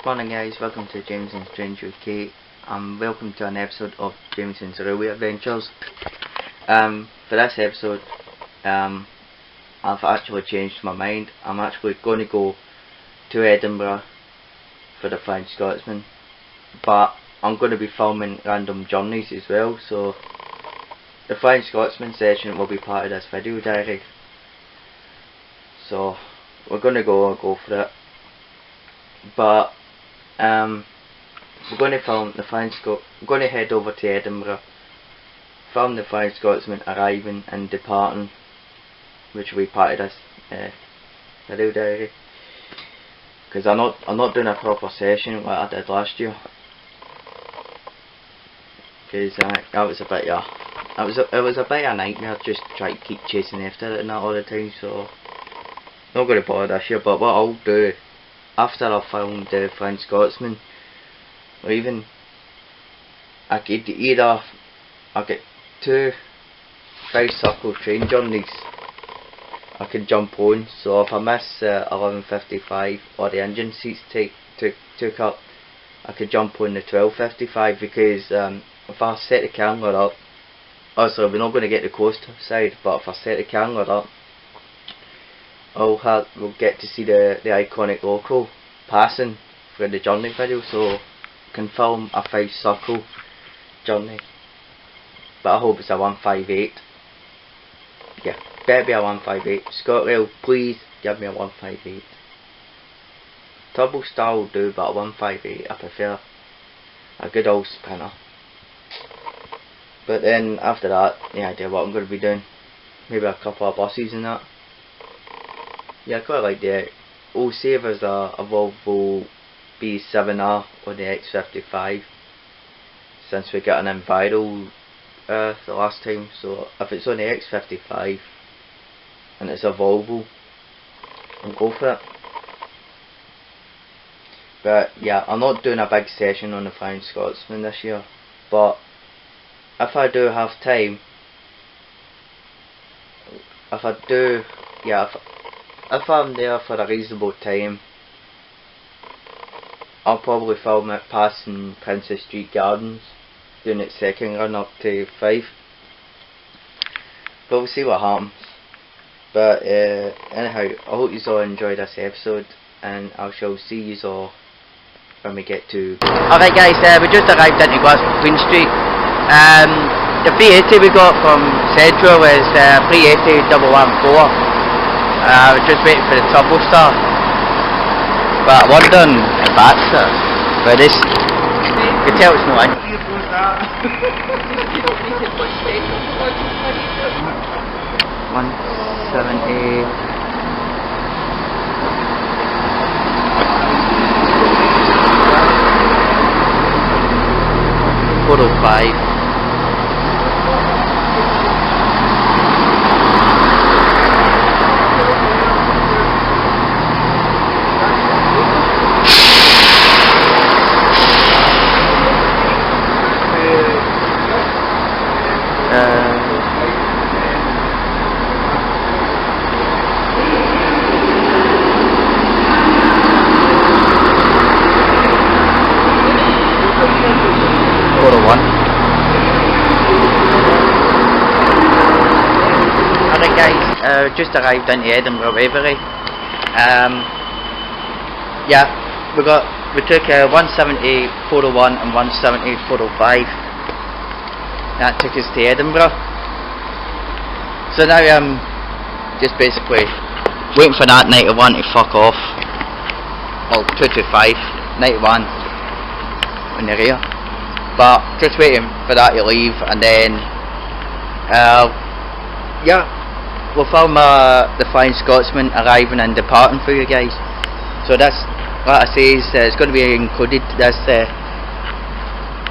Morning guys, welcome to Jameson's Strange UK. Welcome to an episode of Jamieson's Railway Adventures. For this episode, I've actually changed my mind. I'm actually going to go to Edinburgh for the Flying Scotsman, but I'm going to be filming random journeys as well, so the Flying Scotsman session will be part of this video diary. So we're going to go for it, but we're going to film the Flying Scotsman. We're going to head over to Edinburgh, film the Flying Scotsman arriving and departing, which will be part of this video diary. Because I'm not doing a proper session like I did last year. Because that was a bit it was a bit of a nightmare just trying to keep chasing after it and that all the time. So not going to bother this year. But what I'll do after I filmed the Flying Scotsman, or even I could either I get 2 5-circle train journeys I can jump on. So if I miss 11:55 or the engine seats took up, I could jump on the 12:55, because if I set the camera up, obviously we're not going to get the coaster side, but if I set the camera up, we'll get to see the iconic loco passing for the journey video, so I can film a 5-circle journey. But I hope it's a 158. Yeah, better be a 158. ScotRail, please give me a 158. Turbo Star will do, but a 158 I prefer. A good old spinner. But then after that, the idea what I'm going to be doing, maybe a couple of buses and that. Yeah, I quite like the old savers a Volvo B7R or the X55, since we got an Enviro the last time. So if it's on the X55 and it's a Volvo, I'll go for it. But yeah, I'm not doing a big session on the Flying Scotsman this year, but if I do have time, if I'm there for a reasonable time, I'll probably film it passing Princess Street Gardens, doing its second run up to 5. But we'll see what happens. But anyhow, I hope you all enjoyed this episode, and I shall see you all when we get to... Alright guys, we just arrived into Queen Street. The 380 we got from Central is 380 114. We're just waiting for the Turbo Star. But I'm wondering if that's it. But this, you can tell it's not in. 170. 405. Alright guys, just arrived into Edinburgh Waverley. Yeah, we took 170 401 and 170 405. That took us to Edinburgh. So now I'm just basically waiting for that 91 to fuck off. Well, 225, 91 in the rear. But just waiting for that to leave, and then yeah, we'll film the Flying Scotsman arriving and departing for you guys. So that's, like I say, it's going to be included this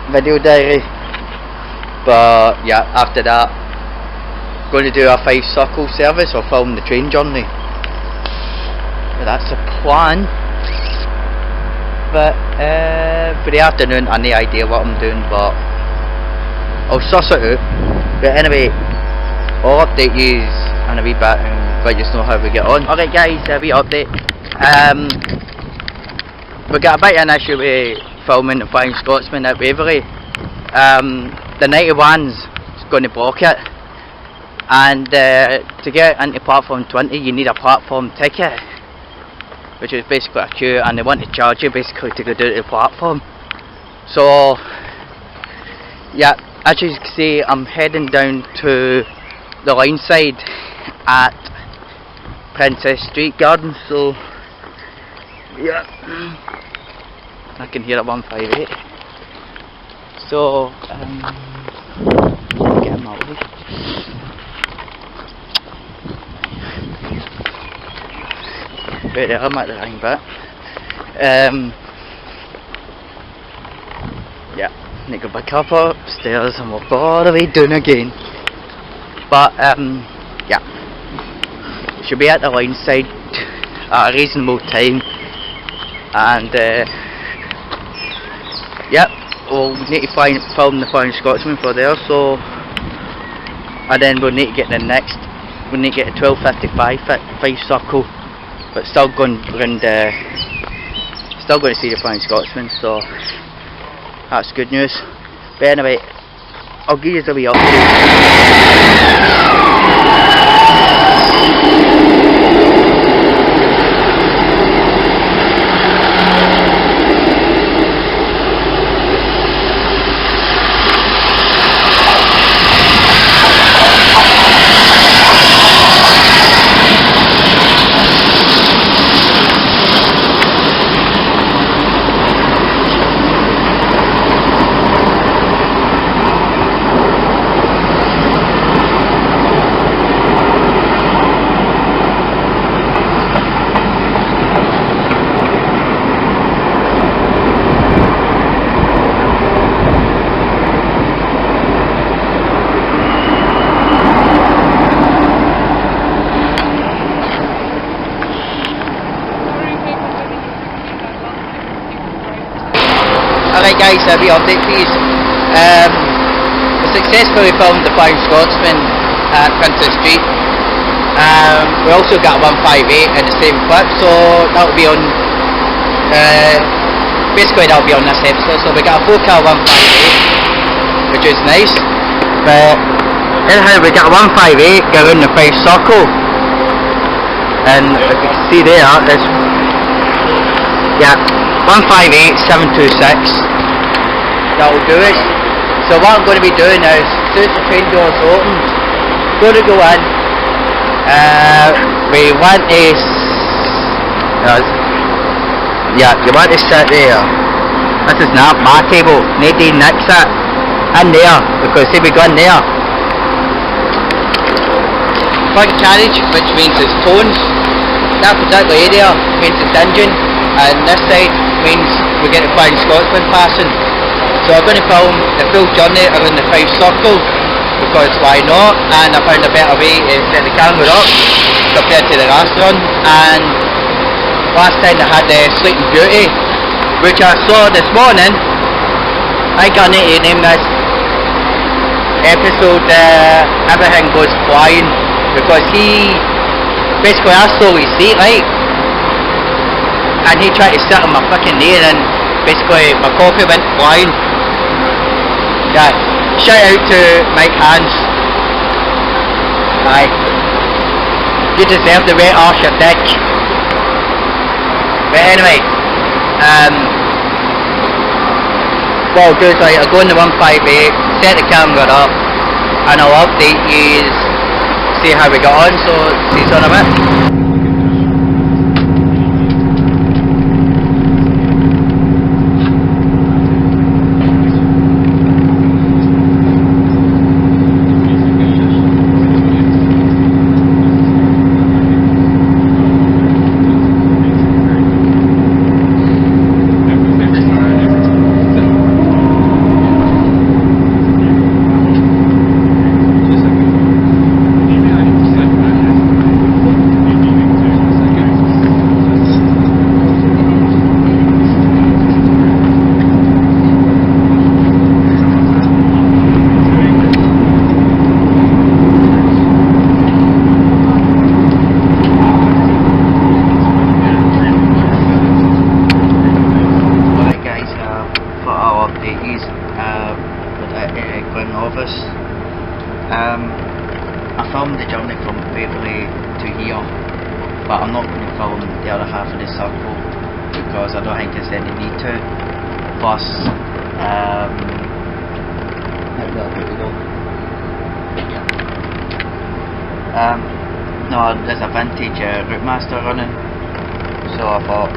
video diary. But yeah, after that, going to do a 5-circle service or film the train journey. But that's the plan. But for the afternoon, I have no idea what I'm doing, but I'll suss it out. But anyway, I'll update you in a wee bit and let you know how we get on. Alright guys, a wee update. we got a bit of an issue with filming the Flying Scotsman at Waverley. The 91's going to block it, and to get into platform 20 you need a platform ticket, which is basically a queue, and they want to charge you basically to go down to the platform. So yeah, as you can see, I'm heading down to the line side at Princess Street Garden, so yeah, I can hear it 158. So get him out of here. Right there, I'm at the line bit. Yeah, need to go back up upstairs and walk all the way down again. But yeah, should be at the line side at a reasonable time, and yep, we'll need to film the Flying Scotsman for there. So, and then we'll need to get the next. We'll need to get a 12:55 5 circle, but still going round. Still going to see the Flying Scotsman. So that's good news. But anyway, I'll give you a wee update. Alright guys, a wee update please. We successfully filmed the Flying Scotsman at Princess Street. We also got 158 in the same clip, so that'll be on, basically that'll be on this episode. So we got a 4K 158, which is nice. But anyhow, we got a 158 go around the 5 circle, and as you can see there, it's, yeah, 158 726. That'll do it. So what I'm going to be doing is, as soon as the train doors open, going to go in. We want to, yeah, you want to sit there. This is not my table. Nadine nicks it in there, because see, we go in there. Front carriage, which means it's tones. That particular area means it's engine, and this side means we get the Flying Scotsman passing. So I'm going to film the full journey around the 5 circles, because why not? And I found a better way to set the camera up compared to the last run. And last time I had the Sleeping Beauty, which I saw this morning. I think I need to name this episode Everything Goes Flying, because he basically, I stole his seat, right? And he tried to sit on my fucking knee, and basically my coffee went flying. Yeah, shout out to Mike Hans. Aye, you deserve the right arse your dick. But anyway, what I'll do is I'll go in the 158, set the camera up, and I'll update you, see how we got on. So see you on a bit. I'll update these with Glen Office. I filmed the journey from Waverley to here, but I'm not going to film the other half of the circle because I don't think there's any need to. Plus, no, there's a vintage Routemaster running, so I thought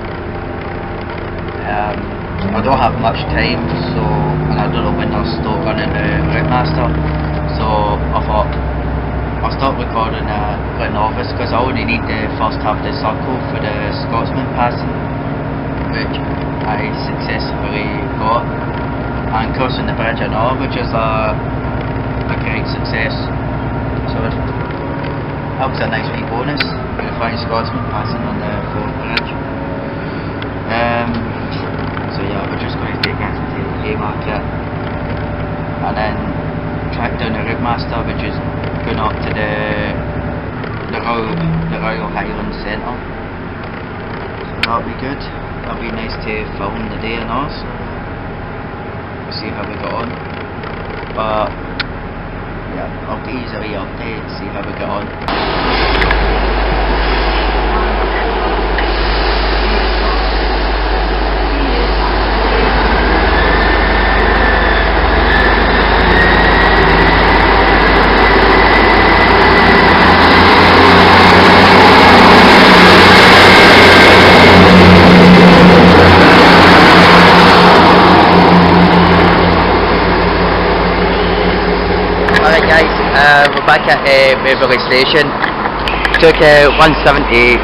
I don't have much time, so, and I don't know when I'll start running the Routemaster, so I thought I'll start recording Glen Office because I only need the first half of the circle for the Scotsman passing, which I successfully got, and crossing the bridge and all, which is a great success. So that was a nice wee bonus for the flying Scotsman passing on the fourth bridge. So yeah, we're just going to take us into the Haymarket and then track down the Routemaster, which is going up to the Royal Highland Centre. So that'll be good. That'll be nice to film the day and all. So we'll see how we got on. But yeah, I'll give you a wee update, see how we get on. Alright guys, we're back at Waverley Station. Took 170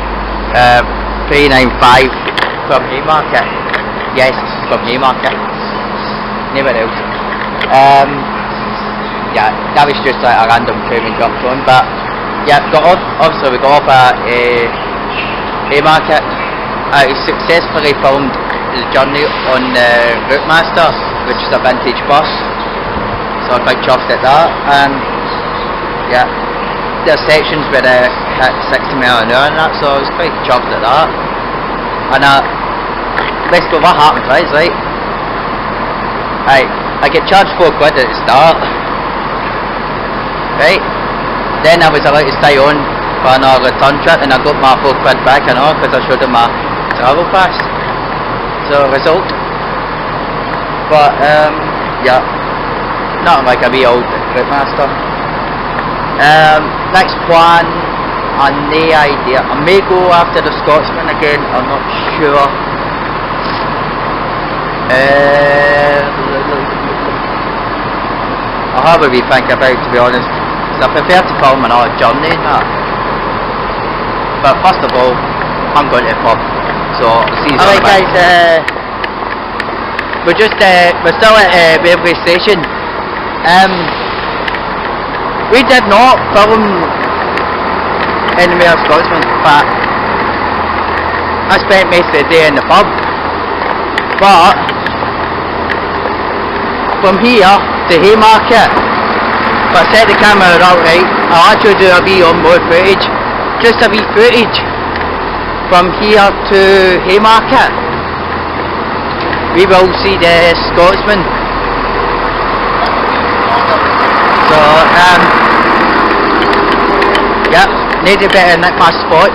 395 from Haymarket. Yes, from Haymarket. Never else. Yeah, that was just like a random crew we jumped on, but yeah, got off. Obviously we got off at Haymarket. I successfully filmed the journey on the Routemaster, which is a vintage bus. So I'm quite chuffed at that, and yeah, there are sections where they hit 60 miles an hour and that, so I was quite chuffed at that. And basically what happened was, right, I get charged £4 at the start, right, then I was allowed to stay on for another return trip, and I got my £4 back and all, because I showed them my travel pass, so result. But yeah, not like a wee old Routemaster. Next plan, I have no idea. I may go after the Scotsman again, I'm not sure. I'll have a wee think about it, to be honest, because I prefer to film another journey and that. But first of all, I'm going to the pub, so see you. Alright guys, we're still at Waverley Station. We did not film anywhere Scotsman, but I spent most of the day in the pub. But from here to Haymarket, if I set the camera out right, I'll actually do a wee onboard footage, just a wee footage from here to Haymarket. We will see the Scotsman. So, yeah, need to better nick my spot.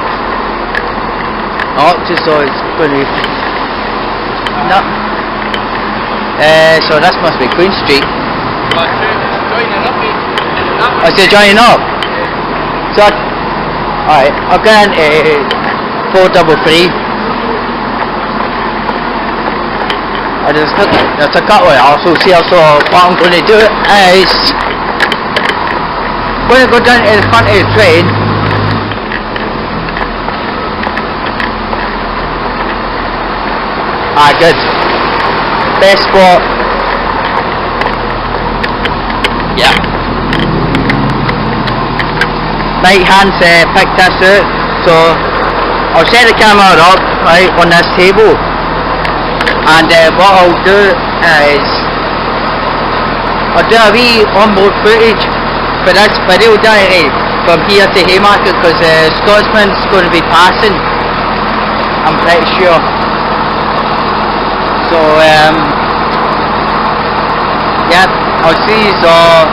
Oh, just so it's going to be... No. So this must be Queen Street. I said joining up? So, alright, I'll go into 433. There's a couple of assholes here, so what I'm going to do is going to go down to the front of the train. Good. Best spot. Yeah. Right hand's picked this out, so I'll set the camera up right on this table, and what I'll do is I'll do a wee onboard footage for this video diary from here to Haymarket, because Scotsman's going to be passing, I'm pretty sure. So Yep, I'll see you all.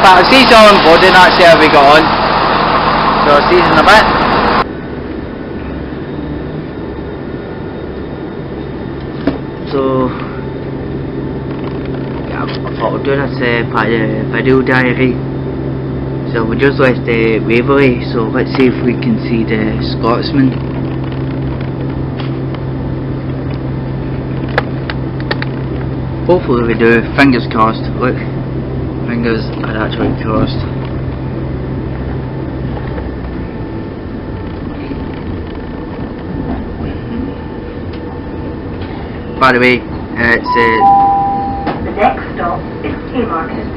I'll see you all on board and that's how we got on. So I'll see you in a bit. So yeah, I thought I'd do this part of the video diary. So we just left Waverley, so let's see if we can see the Scotsman. Hopefully we do, fingers crossed. Look, fingers are actually crossed. By the way, it's the next stop is Haymarket.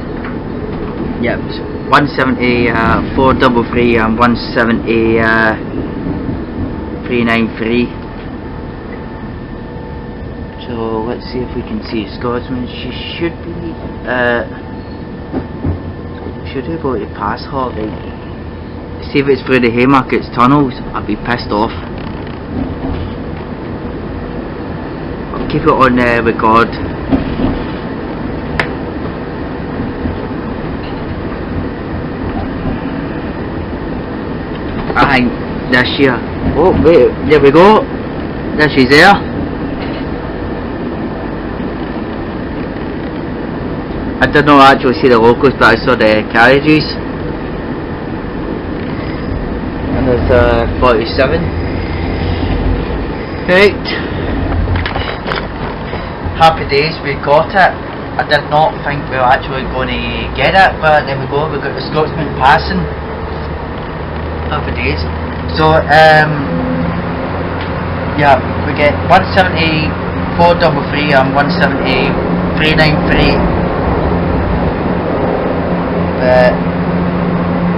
Yep, it's 170 433 and 170 393. So let's see if we can see a Scotsman. She should be be able to pass her, right? See if it's through the Haymarket's tunnels, I'd be pissed off. I'll keep it on record. I think there she is. Oh wait, there we go. There she's there. I did not actually see the locals, but I saw the carriages. And there's 47. Right. Happy days, we got it. I did not think we were actually going to get it, but there we go, we got the Scotsman passing. Happy days. So, yeah, we get 170 433 and 170 393.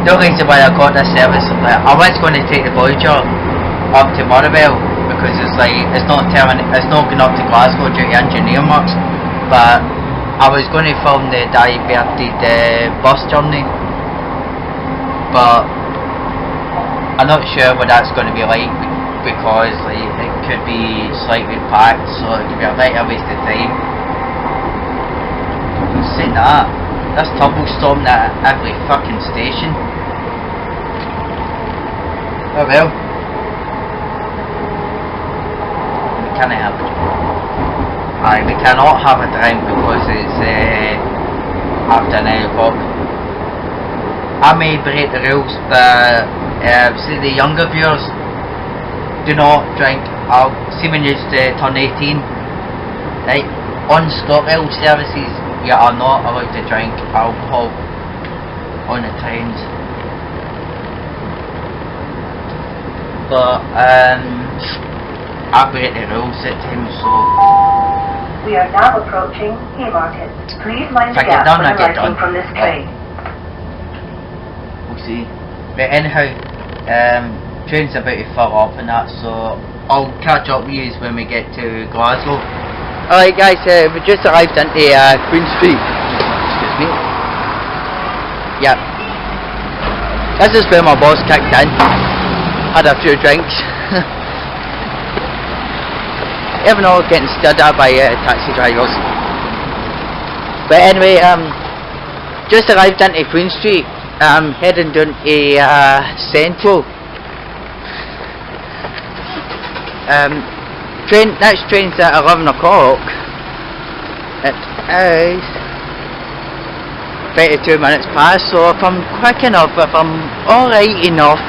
The reason why I got this service, I was going to take the Voyager up to Motherwell because it's not going up to Glasgow due to engineering works, but I was going to film the diverted bus journey, but I'm not sure what that's going to be like because it could be slightly packed, so it could be a bit of a waste of time. Saying that, there's turbo storming at every fucking station. Oh well. We can't have it. Aye, we cannot have a drink because it's after 9 o'clock. I may break the rules, but see the younger viewers, do not drink. See when you turn 18, right? On ScotRail services, you are not allowed to drink alcohol on the trains. But I break the rules at times, so. We are now approaching Haymarket. Please mind the gap when arriving from this train. We'll see. But anyhow, train's about to fill up and that, so I'll catch up with you when we get to Glasgow. Alright guys, we just arrived into Queen Street. Excuse me. Yep. This is where my boss kicked in. Had a few drinks. Even though getting stared at by taxi drivers. But anyway, just arrived into Queen Street. I'm heading down to Central. Next train's at 11 o'clock. It is 32 minutes past, so if I'm quick enough, if I'm alright enough,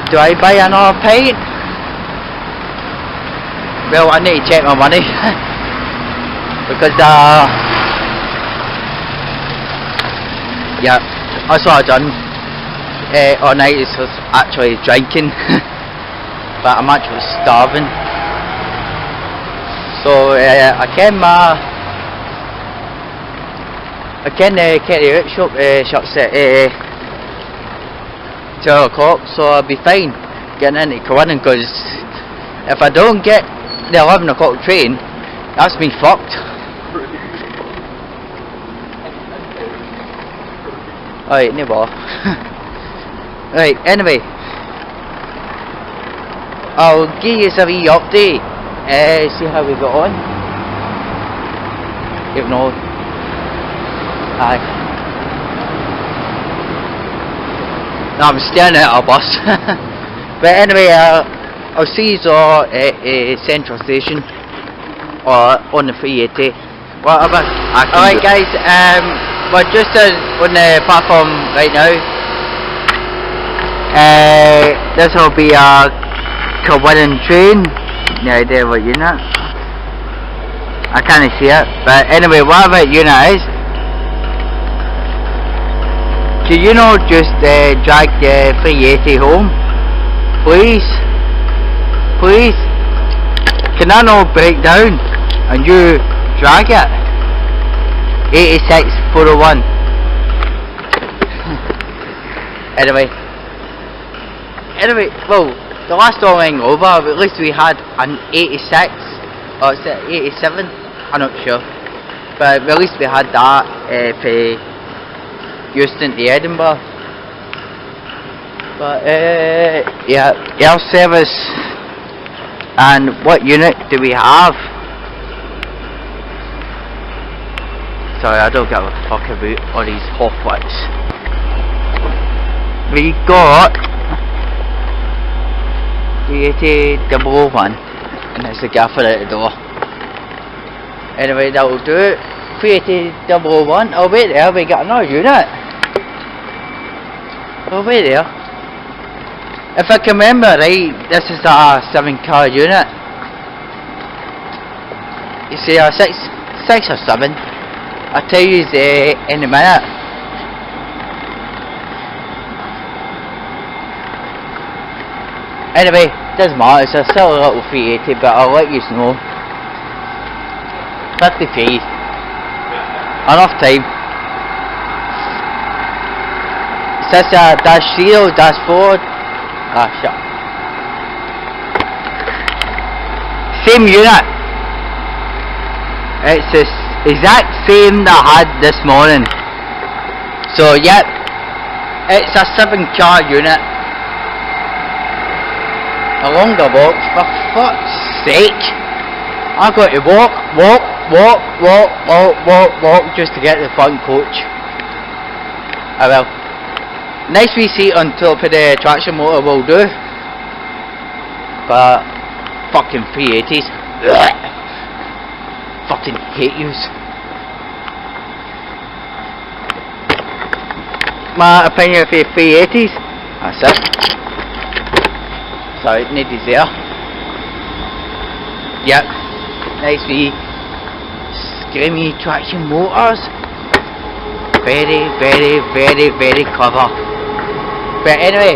do I buy another pint? Well, I need to check my money. Because yeah, that's what I've done all night, is actually drinking. But I'm actually starving, so I can get the workshop shuts at 12 o'clock, so I'll be fine getting into Corinne, because if I don't get the 11 o'clock train, that's me fucked. Alright, no more. Right, anyway, I'll give you a wee update, see how we got on. even though. Aye. No, I'm staring at a bus. But anyway, I'll see you all at Central Station or on the 380, whatever. Alright guys, we're just on the platform right now. This will be a Kilwinning train. No idea what unit. I can't see it, but anyway, whatever unit is. Can you know just drag the 380 home? Please? Please? Can I not break down and you drag it? 86,401. Anyway, well, the last one went over, at least we had an 86, or is it 87? I'm not sure. But at least we had that for Houston to Edinburgh. But yeah, air service. And what unit do we have? Sorry, I don't give a fuck about all these Hoffwits. We got 380,001, and there's a gaffer at the door. Anyway, that will do it. 380,001. Oh wait there, we got another unit. Oh wait there. If I can remember right, this is a 7-car unit. You see, a 6 or 7. I'll tell you in a minute. Anyway, doesn't matter, it's still a little 380, but I'll let you know. 53. Enough time. Is this a -3 or -4? Ah, shit. Same unit. It's the exact same that I had this morning. So, yep. It's a 7-car unit. Along the walk, for fuck's sake. I've got to walk just to get to the front coach. I will. Nice wee seat on top of the traction motor will do. But fucking 380s. Fucking hate yous. My opinion for 380s. That's it. Sorry, Niddy's there. Yep. Nice wee screamy traction motors. Very, very, very, very clever. But anyway,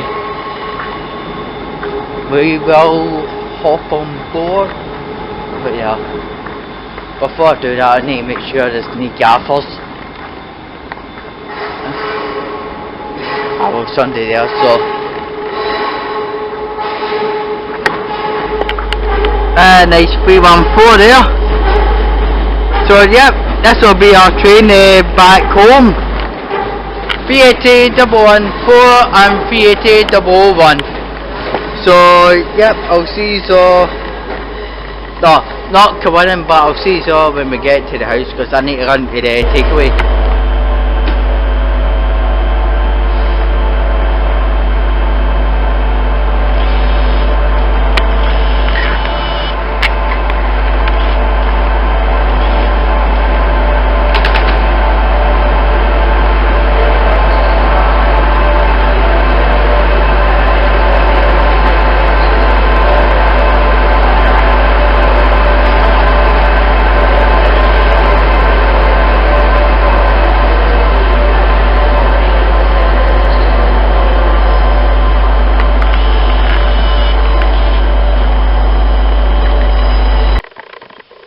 we will hop on board. But yeah, before I do that, I need to make sure there's no gaffers. I will Sunday there, so. Nice 314 there. So yep, this will be our train back home. 380,114 and 380,001. So yep, I'll see you all. No, not Kilwinning, but I'll see you all when we get to the house, because I need to run to the takeaway.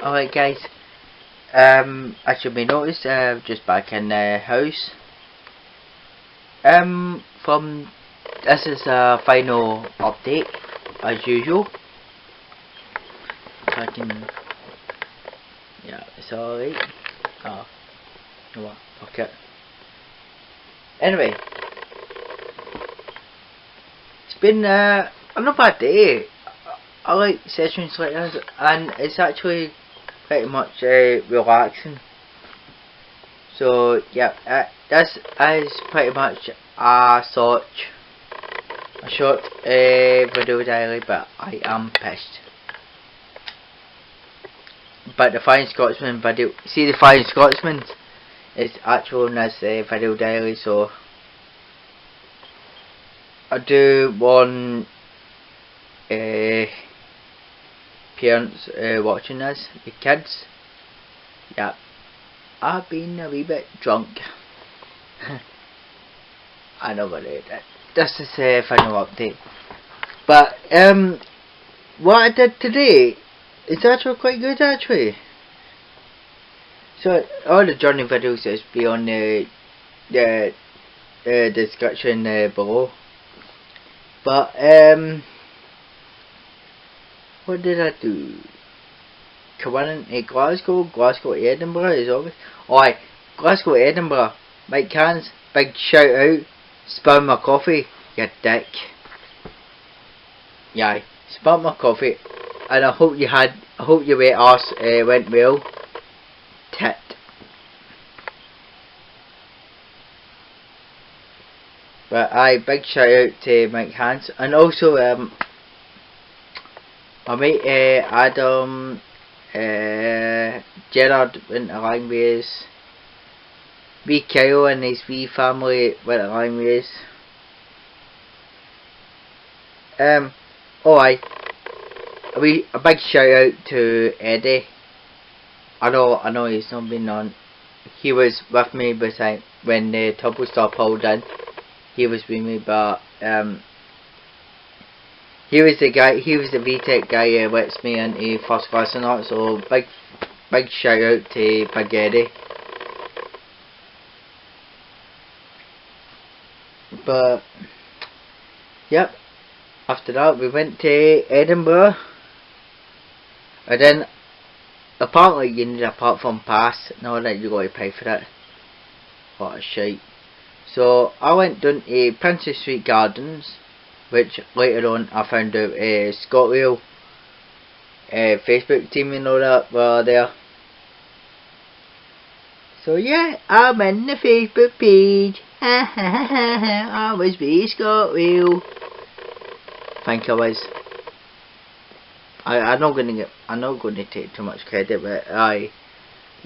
Alright guys, as you may notice, just back in the house. This is a final update, as usual. I can, yeah, it's alright. Oh, you know what, fuck it. Anyway, it's been not a bad day. I like sessions like this, and it's actually pretty much relaxing. So yeah, this is pretty much a short video diary, but I am pissed. But the Flying Scotsman video, see the Flying Scotsman is actual in this video diary, so I do want parents watching this, the kids. Yeah, I've been a wee bit drunk. I know what it is. This is a final update. But what I did today is actually quite good actually. So all the journey videos is be on the description below. But what did I do? Come on into Glasgow to Edinburgh is always. Alright, Glasgow to Edinburgh. Mike Cans, big shout out. Spill my coffee, you dick. Yeah, spill my coffee. And I hope your weight arse went well. Tit. But big shout out to Mike Hans, and also my mate Adam, Gerard went along with us. Wee Kyle and his wee family went along with us. A big shout out to Eddie. I know he's not been on. He was with me beside when the turbo star pulled in. He was with me, but he was the VTEC guy who lets me into first class and all. So big shout out to Big Eddie. But yep, after that we went to Edinburgh, and then apparently you need a platform pass. Now that you got to pay for it. What a shite. So I went down to Princess Street Gardens, which later on I found out ScotRail Facebook team and all that were there. So yeah, I'm in the Facebook page. I was with ScotRail. Think I was. I'm not going to take too much credit, but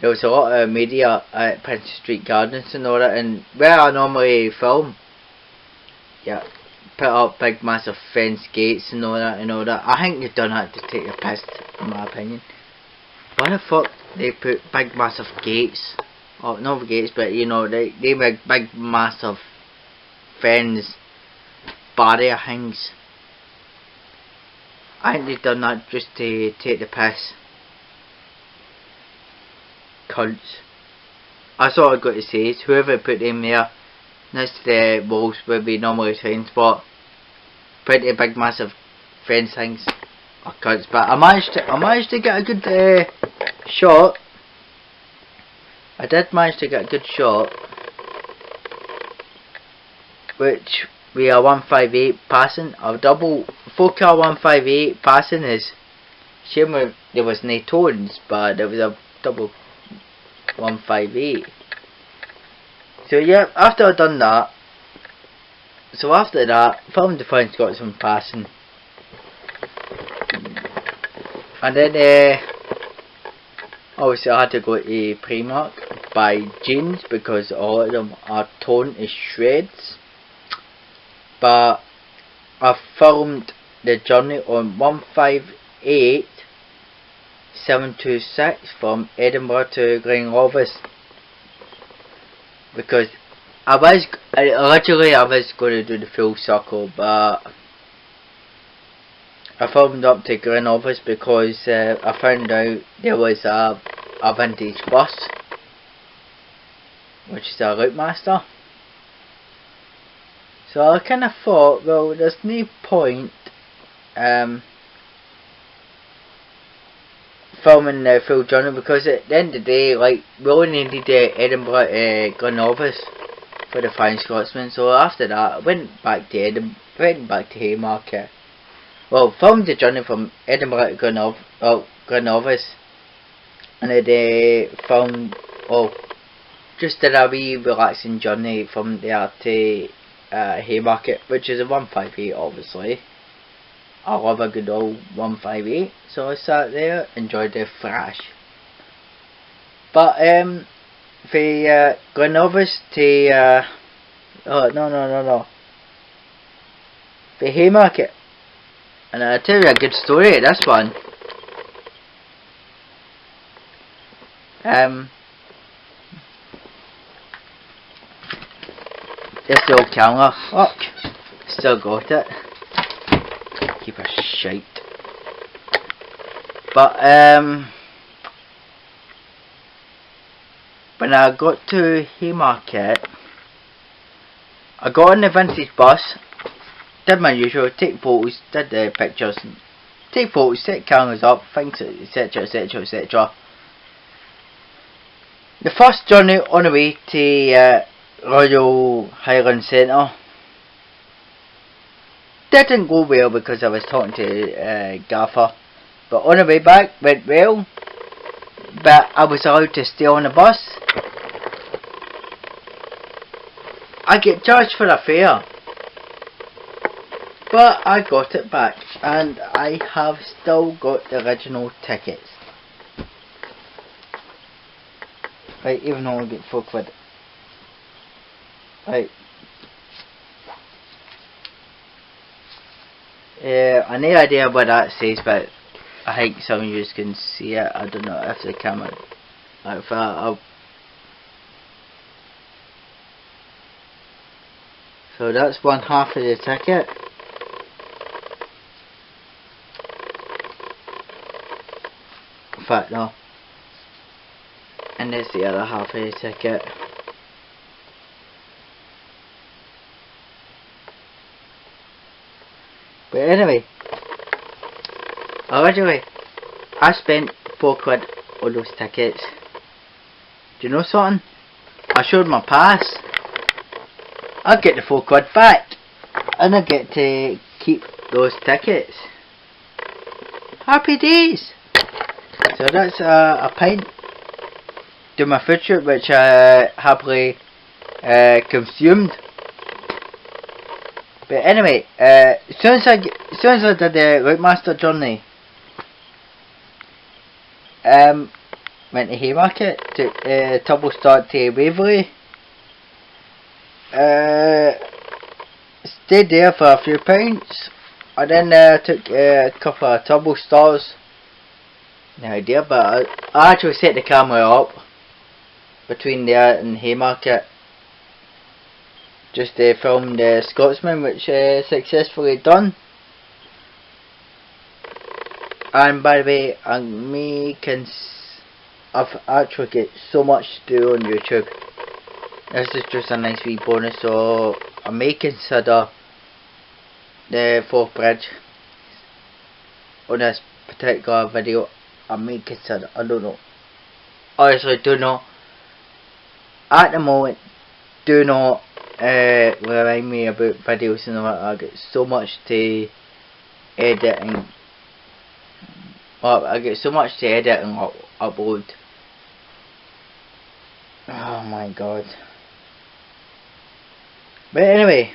there was a lot of media at Princess Street Gardens and all that, and where I normally film, yeah, put up big massive fence gates and all that. I think they've done that to take the piss, in my opinion. Why the fuck they put big massive gates? Oh, not gates, but you know, they make big massive fence barrier things. I think they've done that just to take the piss. Cunts. That's all I've got to say is whoever put them there, next to the walls where we normally train spot, put the big massive fence things, are cunts. But I managed to get a good shot. I did manage to get a good shot, which we are 158 passing. A double 4K 158 passing is shame there was no tones, but there was a double 158. So yeah, after I done that, filmed the Flying Scotsman passing, and then obviously I had to go to Primark, buy jeans because all of them are torn to shreds. But I filmed the journey on 158726 from Edinburgh to Glenrothes, because originally I was going to do the full circle, but I filmed up to Glenrothes because I found out there was a vintage bus, which is a Route Master. So I kind of thought, well, there's no point filming the full journey, because at the end of the day, like, we only needed Edinburgh Glenrothes for the Flying Scotsman. So after that, I went back to Haymarket. Well, filmed the journey from Edinburgh to Glenrothes, and then filmed, just did a wee relaxing journey from there to Haymarket, which is a 158 obviously. I love a good old 158, so I sat there, enjoyed the flash. But the Glenovus to the Haymarket, and I'll tell you a good story of this one. This old camera, look, still got it. Keep a shite. But when I got to Haymarket, I got on the vintage bus, did my usual, take photos, did the pictures, take photos, set cameras up, things, etc, etc, etc. The first journey on the way to Royal Highland Centre didn't go well because I was talking to Gaffer, but on the way back went well, but I was allowed to stay on the bus. I get charged for a fare, but I got it back and I have still got the original tickets. Right, even though I get £4. Right. I have no idea what that says, but I think some of you can see it. I don't know if the camera. So that's one half of the ticket. In fact, no. And there's the other half of the ticket. But anyway, originally I spent £4 on those tickets. Do you know something? I showed my pass. I get the £4 back, and I get to keep those tickets. Happy days! So that's a pint to my food trip, which I happily consumed. But anyway, as soon as I did the Routemaster journey, went to Haymarket, took Turbo Start to Waverley, stayed there for a few pints, and then took a couple of Turbo Stars. No idea, but I actually set the camera up between there and Haymarket, just to film the Scotsman, which successfully done. And by the way, I've actually got so much to do on YouTube. This is just a nice wee bonus, so I may consider the Forth Bridge on this particular video. I may consider, I don't know. Honestly, do not. At the moment, do not remind me about videos and all that. I get so much to edit and upload. Oh my god. But anyway,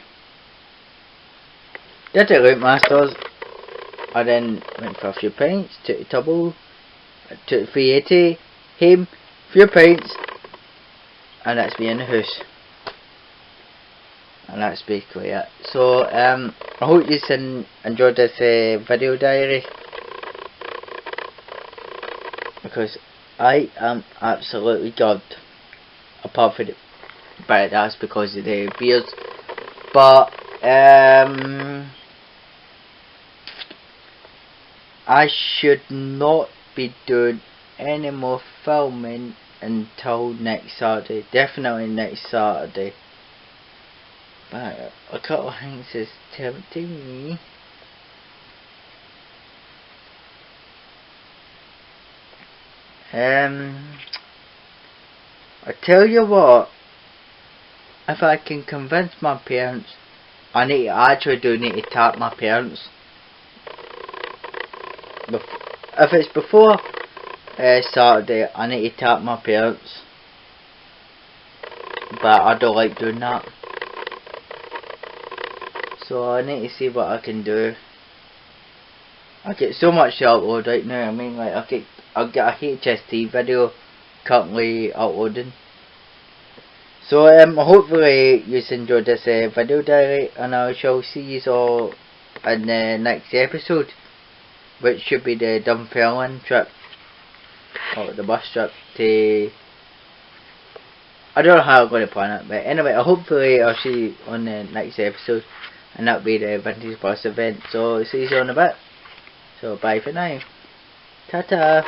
did the Routmasters, I then went for a few pints, took the Turbo, took the 380, home, few pints, and that's me in the house. And that's basically it. So I hope you enjoyed this video diary, because I am absolutely gobbled. Apart from but that's because of the beers. But I should not be doing any more filming until next Saturday. Definitely next Saturday. But a couple of things is tempting me. I tell you what, if I can convince my parents, I actually do need to tap my parents. If it's before Saturday, I need to tap my parents. but I don't like doing that. So I need to see what I can do. I get so much to upload right now. I mean, like I'll get a HST video currently uploading. So hopefully you enjoyed this video diary, and I shall see you all in the next episode, which should be the Dunfermline trip, or the bus trip to. I don't know how I'm going to plan it, but anyway, hopefully I'll see you on the next episode, and that'll be the Vintage Bus event. So see you all in a bit. So bye for now. Ta ta.